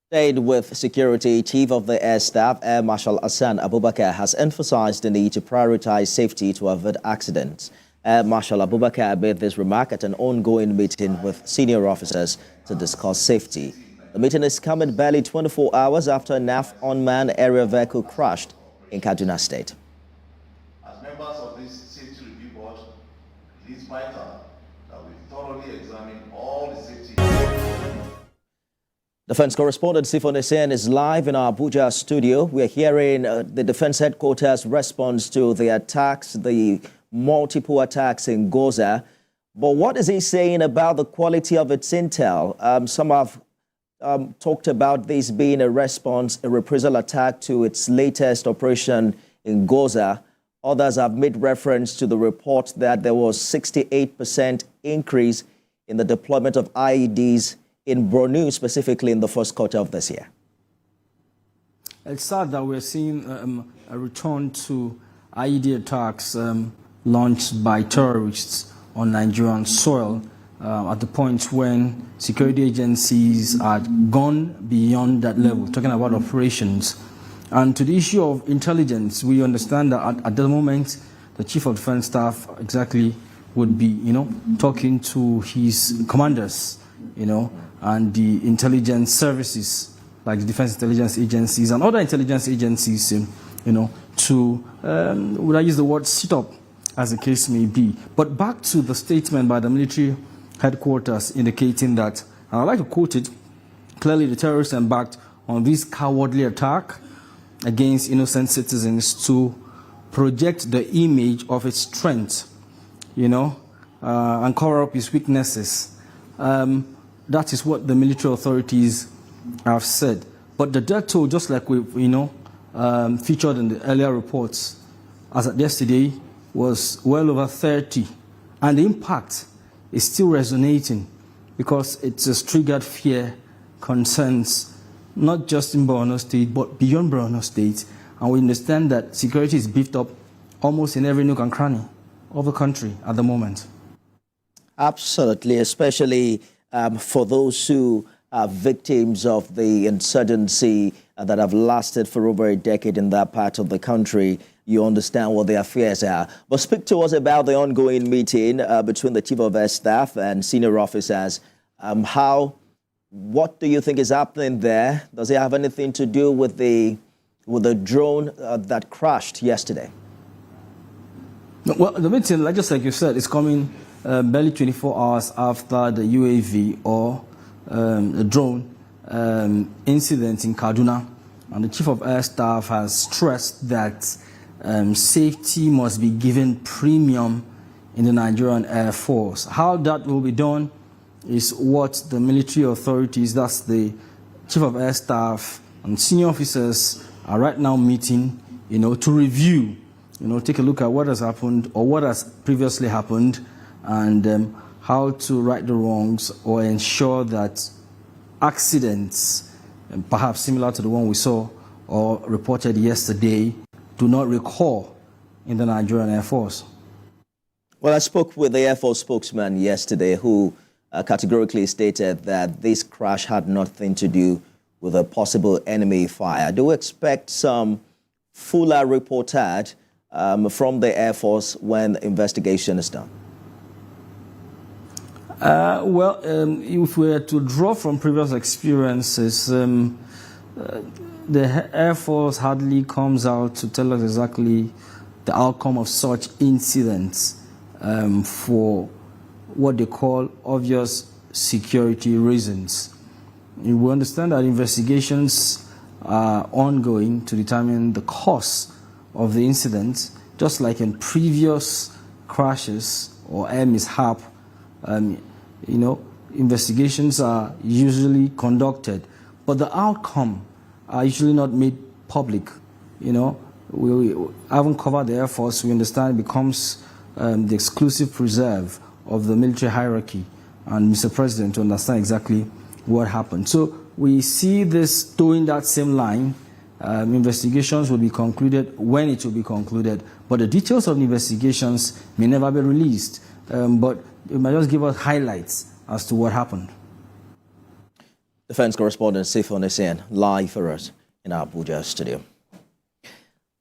Stayed with security, Chief of the Air Staff, Air Marshal Hasan Abubakar, has emphasized the need to prioritize safety to avert accidents. Air Marshal Abubakar made this remark at an ongoing meeting with senior officers to discuss safety. The meeting is coming barely 24 hours after a NAF unmanned aerial vehicle crashed in Kaduna State. As members of this safety review board, it is vital that we thoroughly examine all the safety. Defense correspondent Sifon Hasan is live in our Abuja studio. We are hearing the Defense Headquarters' response to the attacks, the multiple attacks in Gaza. But what is he saying about the quality of its intel? Some have talked about this being a response, a reprisal attack to its latest operation in Gaza. Others have made reference to the report that there was 68% increase in the deployment of IEDs in Borno, specifically in the first quarter of this year. It's sad that we're seeing a return to IED attacks launched by terrorists on Nigerian soil at the point when security agencies had gone beyond that level, talking about operations. And to the issue of intelligence, we understand that at the moment, the Chief of Defense Staff exactly would be, talking to his commanders, and the intelligence services, like the Defense Intelligence Agencies and other intelligence agencies, to, would I use the word sit up, as the case may be. But back to the statement by the military headquarters indicating that, and I'd like to quote it, clearly the terrorists embarked on this cowardly attack against innocent citizens to project the image of its strength, and cover up its weaknesses. That is what the military authorities have said. But the death toll, just like we featured in the earlier reports, as of yesterday, was well over 30. And the impact is still resonating because it has triggered fear, concerns, not just in Borno State, but beyond Borno State. And we understand that security is beefed up almost in every nook and cranny of the country at the moment. Absolutely, especially for those who are victims of the insurgency that have lasted for over a decade in that part of the country. You understand what their fears are. But speak to us about the ongoing meeting between the Chief of Air Staff and senior officers. What do you think is happening there? Does it have anything to do with the drone that crashed yesterday? Well, the meeting, just like you said, is coming barely 24 hours after the UAV or the drone incident in Kaduna. And the Chief of Air Staff has stressed that safety must be given premium in the Nigerian Air Force. How that will be done is what the military authorities, that's the Chief of Air Staff and senior officers, are right now meeting, to review, take a look at what has happened or what has previously happened, and how to right the wrongs or ensure that accidents, perhaps similar to the one we saw or reported yesterday, do not recur in the Nigerian Air Force. Well, I spoke with the Air Force spokesman yesterday who categorically stated that this crash had nothing to do with a possible enemy fire. Do we expect some fuller reportage from the Air Force when the investigation is done? If we were to draw from previous experiences, the Air Force hardly comes out to tell us exactly the outcome of such incidents for what they call obvious security reasons. We understand that investigations are ongoing to determine the cause of the incident, just like in previous crashes or air mishap. Investigations are usually conducted, but the outcome are usually not made public. We haven't covered the Air Force. We understand it becomes the exclusive preserve of the military hierarchy and Mr. President to understand exactly what happened. So we see this doing that same line. Investigations will be concluded when it will be concluded, but the details of the investigations may never be released. But it might just give us highlights as to what happened. Defense correspondent Sifon Hasan live for us in our Abuja studio.